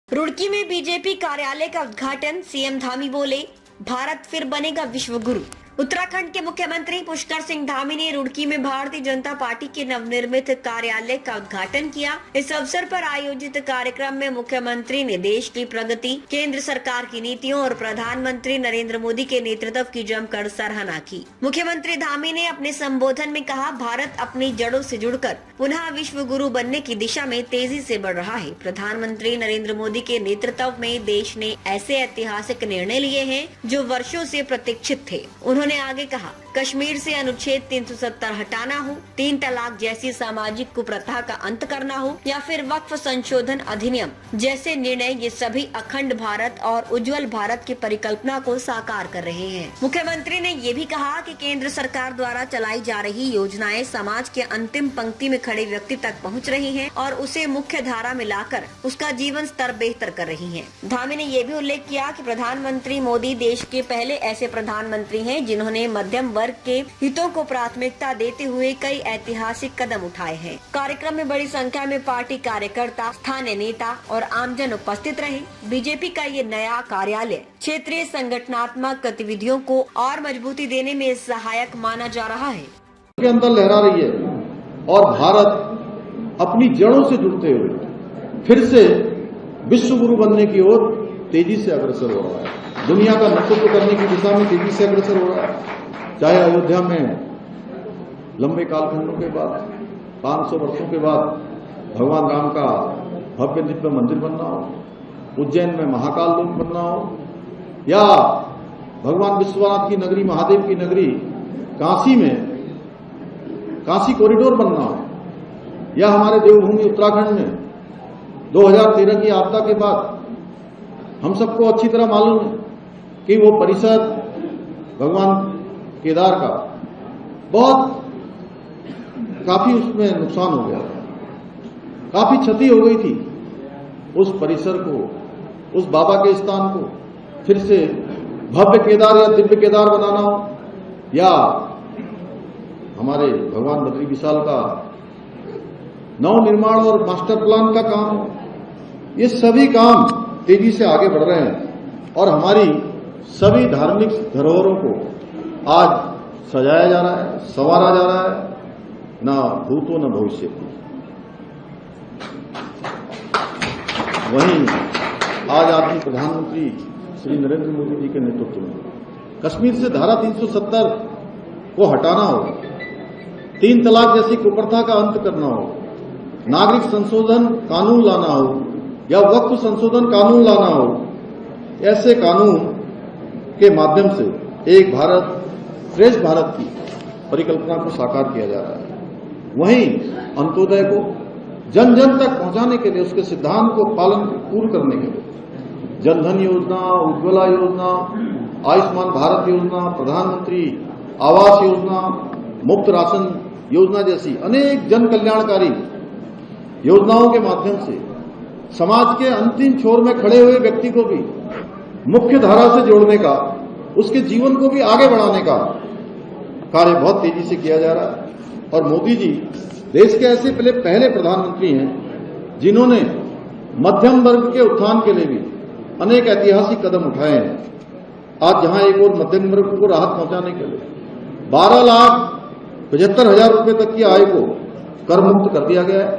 रुड़की में बीजेपी कार्यालय का उद्घाटन, सीएम धामी बोले भारत फिर बनेगा विश्व गुरु। उत्तराखंड के मुख्यमंत्री पुष्कर सिंह धामी ने रुड़की में भारतीय जनता पार्टी के नवनिर्मित कार्यालय का उद्घाटन किया। इस अवसर पर आयोजित कार्यक्रम में मुख्यमंत्री ने देश की प्रगति, केंद्र सरकार की नीतियों और प्रधानमंत्री नरेंद्र मोदी के नेतृत्व की जमकर सराहना की। मुख्यमंत्री धामी ने अपने संबोधन में कहा, भारत अपनी जड़ों से जुड़कर पुनः विश्व गुरु बनने की दिशा में तेजी से बढ़ रहा है। प्रधानमंत्री नरेंद्र मोदी के नेतृत्व में देश ने ऐसे ऐतिहासिक निर्णय लिए हैं जो वर्षों से प्रतीक्षित थे। उन्होंने आगे कहा, कश्मीर से अनुच्छेद 370 हटाना हो, 3 तलाक जैसी सामाजिक कुप्रथा का अंत करना हो या फिर वक्फ संशोधन अधिनियम जैसे निर्णय, ये सभी अखंड भारत और उज्जवल भारत की परिकल्पना को साकार कर रहे हैं। मुख्यमंत्री ने ये भी कहा कि केंद्र सरकार द्वारा चलाई जा रही योजनाएं समाज के अंतिम पंक्ति में खड़े व्यक्ति तक पहुंच रही हैं और उसे मुख्य धारा में लाकर उसका जीवन स्तर बेहतर कर रही हैं। धामी ने ये भी उल्लेख किया कि प्रधानमंत्री मोदी देश के पहले ऐसे प्रधानमंत्री हैं जिन्होंने मध्यम वर्ग के हितों को प्राथमिकता देते हुए कई ऐतिहासिक कदम उठाए हैं। कार्यक्रम में बड़ी संख्या में पार्टी कार्यकर्ता, स्थानीय नेता और आमजन उपस्थित रहे। बीजेपी का ये नया कार्यालय क्षेत्रीय संगठनात्मक गतिविधियों को और मजबूती देने में सहायक माना जा रहा है। के अंदर लहरा रही है और भारत अपनी जड़ों से जुड़ते हुए फिर से विश्व गुरु बनने की ओर तेजी से अग्रसर हो रहा है। दुनिया का नेतृत्व करने की दिशा में तेजी से अग्रसर हो रहा है। चाहे अयोध्या में लंबे कालखंडों के बाद 500 वर्षों के बाद भगवान राम का भव्य दिव्य मंदिर बनना हो, उज्जैन में महाकाल लोक बनना हो, या भगवान विश्वनाथ की नगरी, महादेव की नगरी काशी में काशी कॉरिडोर बनना हो, या हमारे देवभूमि उत्तराखंड में 2013 की आपदा के बाद हम सबको अच्छी तरह मालूम है कि वो परिसर भगवान केदार का काफी उसमें नुकसान हो गया, काफी क्षति हो गई थी। उस परिसर को, उस बाबा के स्थान को फिर से भव्य केदार या दिव्य केदार बनाना हो, या हमारे भगवान बद्री विशाल का नव निर्माण और मास्टर प्लान का काम हो, ये सभी काम तेजी से आगे बढ़ रहे हैं और हमारी सभी धार्मिक धरोहरों को आज सजाया जा रहा है, संवारा जा रहा है, न भूतो न भविष्य। वहीं आज आपकी प्रधानमंत्री श्री नरेंद्र मोदी जी के नेतृत्व में कश्मीर से धारा 370 को हटाना हो, 3 तलाक जैसी कुप्रथा का अंत करना हो, नागरिक संशोधन कानून लाना हो या वक्फ संशोधन कानून लाना हो, ऐसे कानून के माध्यम से एक भारत श्रेष्ठ भारत की परिकल्पना को साकार किया जा रहा है। वहीं अंत्योदय को जन जन तक पहुंचाने के लिए, उसके सिद्धांत को पूर्ण करने के लिए जन धन योजना, उज्ज्वला योजना, आयुष्मान भारत योजना, प्रधानमंत्री आवास योजना, मुफ्त राशन योजना जैसी अनेक जन कल्याणकारी योजनाओं के माध्यम से समाज के अंतिम छोर में खड़े हुए व्यक्ति को भी मुख्य धारा से जोड़ने का, उसके जीवन को भी आगे बढ़ाने का कार्य बहुत तेजी से किया जा रहा है। और मोदी जी देश के ऐसे पहले प्रधानमंत्री हैं जिन्होंने मध्यम वर्ग के उत्थान के लिए भी अनेक ऐतिहासिक कदम उठाए हैं। आज जहां एक और मध्यम वर्ग को राहत पहुंचाने के लिए 12,75,000 रुपए तक की आय को कर मुक्त कर दिया गया है।